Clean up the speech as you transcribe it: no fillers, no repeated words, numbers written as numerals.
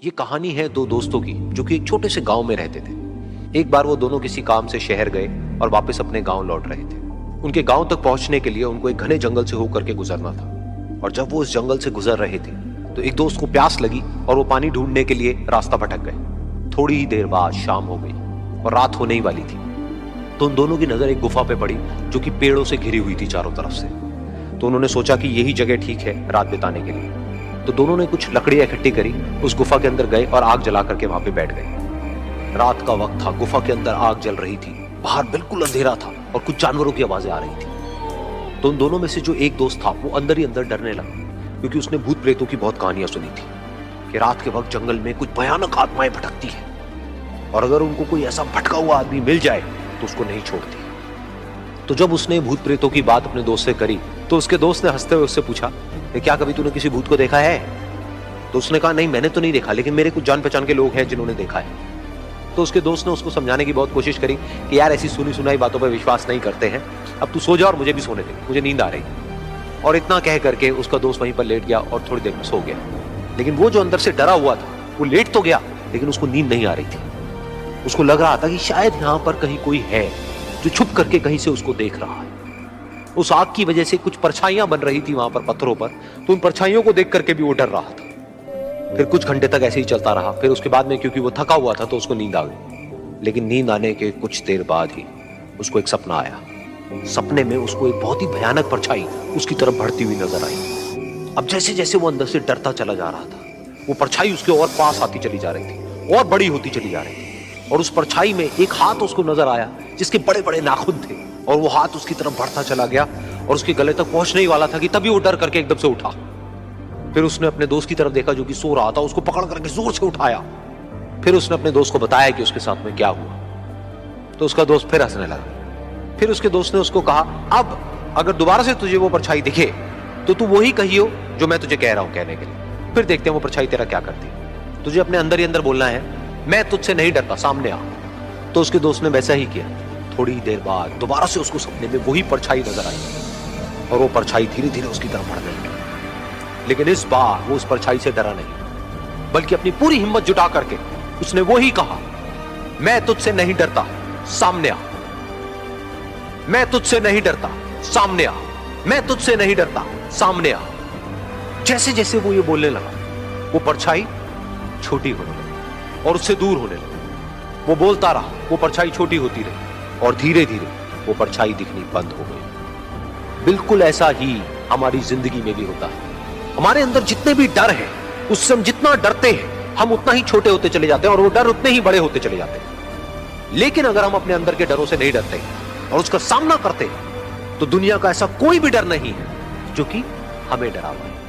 ये कहानी है दो दोस्तों की जो कि एक छोटे से गांव में रहते थे। एक बार वो दोनों किसी काम से शहर गए और वापस अपने गांव लौट रहे थे। उनके गांव तक पहुंचने के लिए उनको एक घने जंगल से होकर के गुजरना था और जब वो उस जंगल से गुजर रहे थे तो एक दोस्त को प्यास लगी और वो पानी ढूंढने के लिए रास्ता भटक गए। थोड़ी ही देर बाद शाम हो गई और रात होने ही वाली थी तो उन दोनों की नजर एक गुफा पे पड़ी जो कि पेड़ों से घिरी हुई थी चारों तरफ से। तो उन्होंने सोचा कि यही जगह ठीक है रात बिताने के लिए। तो दोनों ने कुछ लकड़ियां इकट्ठी करी, उस गुफा के अंदर गए और आग जला करके वहां पे बैठ गए। रात का वक्त था, गुफा के अंदर आग जल रही थी, बाहर बिल्कुल अंधेरा था और कुछ जानवरों की आवाजें आ रही थी। तो उन दोनों में से जो एक दोस्त था वो अंदर ही अंदर डरने लगा क्योंकि उसने भूत प्रेतों की बहुत कहानियां सुनी थी कि रात के वक्त जंगल में कुछ भयानक आत्माएं भटकती है और अगर उनको कोई ऐसा भटका हुआ आदमी मिल जाए तो उसको नहीं छोड़ती। तो जब उसने भूत प्रेतों की बात अपने दोस्त से करी तो उसके दोस्त ने हंसते हुए उससे पूछा, क्या कभी तूने किसी भूत को देखा है? तो उसने कहा, नहीं मैंने तो नहीं देखा, लेकिन मेरे कुछ जान पहचान के लोग हैं जिन्होंने देखा है। तो उसके दोस्त ने उसको समझाने की बहुत कोशिश करी कि यार ऐसी सुनी सुनाई बातों पर विश्वास नहीं करते हैं, अब तू सो जा और मुझे भी सोने दे, मुझे नींद आ रही है। और इतना कह करके उसका दोस्त वहीं पर लेट गया और थोड़ी देर में सो गया। लेकिन वो जो अंदर से डरा हुआ था वो लेट तो गया लेकिन उसको नींद नहीं आ रही थी। उसको लग रहा था कि शायद यहां पर कहीं कोई है जो छुप करके कहीं से उसको देख रहा है। उस आग की वजह से कुछ परछाइयां बन रही थी वहां पर पत्थरों पर, तो उन परछाइयों को देख करके भी वो डर रहा था। फिर कुछ घंटे तक ऐसे ही चलता रहा। फिर उसके बाद में क्योंकि वो थका हुआ था तो उसको नींद आ गई। लेकिन नींद आने के कुछ देर बाद ही उसको एक सपना आया। सपने में उसको एक बहुत ही भयानक परछाई उसकी तरफ बढ़ती हुई नजर आई। अब जैसे जैसे वो अंदर से डरता चला जा रहा था वो परछाई उसके और पास आती चली जा रही थी और बड़ी होती चली जा रही थी। और उस परछाई में एक हाथ उसको नजर आया जिसके बड़े बड़े नाखून थे और वो हाथ उसकी तरफ बढ़ता चला गया और उसके गले तक पहुंचने ही वाला था कि तभी वो डर करके एकदम से उठा। फिर उसने अपने दोस्त की तरफ देखा जो कि सो रहा था, उसको पकड़ करके जोर से उठाया। फिर उसने अपने दोस्त को बताया कि उसके साथ में क्या हुआ। तो उसका दोस्त फिर हंसने लगा। फिर उसके दोस्त ने उसको कहा, अब अगर दोबारा से तुझे वो परछाई दिखे तो तू वही कहियो जो मैं तुझे कह रहा हूं कहने के लिए। फिर देखते हैं वो परछाई तेरा क्या करती है। तुझे अपने अंदर ही अंदर बोलना है, मैं तुझसे नहीं डरता, सामने आ। तो उसके दोस्त ने वैसा ही किया। थोड़ी देर बाद दोबारा से उसको सपने में वही परछाई नजर आई और वो परछाई धीरे धीरे उसकी तरफ बढ़ने लगी। लेकिन इस बार वो उस परछाई से डरा नहीं बल्कि अपनी पूरी हिम्मत जुटा करके उसने वही कहा, मैं तुझसे नहीं डरता, सामने आ। मैं तुझसे नहीं डरता, सामने आ। मैं तुझसे नहीं डरता, सामने आ। जैसे जैसे वो ये बोलने लगा वो परछाई छोटी होने लगी और उससे दूर होने लगी। वो बोलता रहा, वो परछाई छोटी होती रही और धीरे धीरे वो परछाई दिखनी बंद हो गई। बिल्कुल ऐसा ही हमारी जिंदगी में भी होता है। हमारे अंदर जितने भी डर हैं, उससे हम जितना डरते हैं हम उतना ही छोटे होते चले जाते हैं और वो डर उतने ही बड़े होते चले जाते हैं। लेकिन अगर हम अपने अंदर के डरों से नहीं डरते और उसका सामना करते हैं तो दुनिया का ऐसा कोई भी डर नहीं है जो कि हमें डरावा है।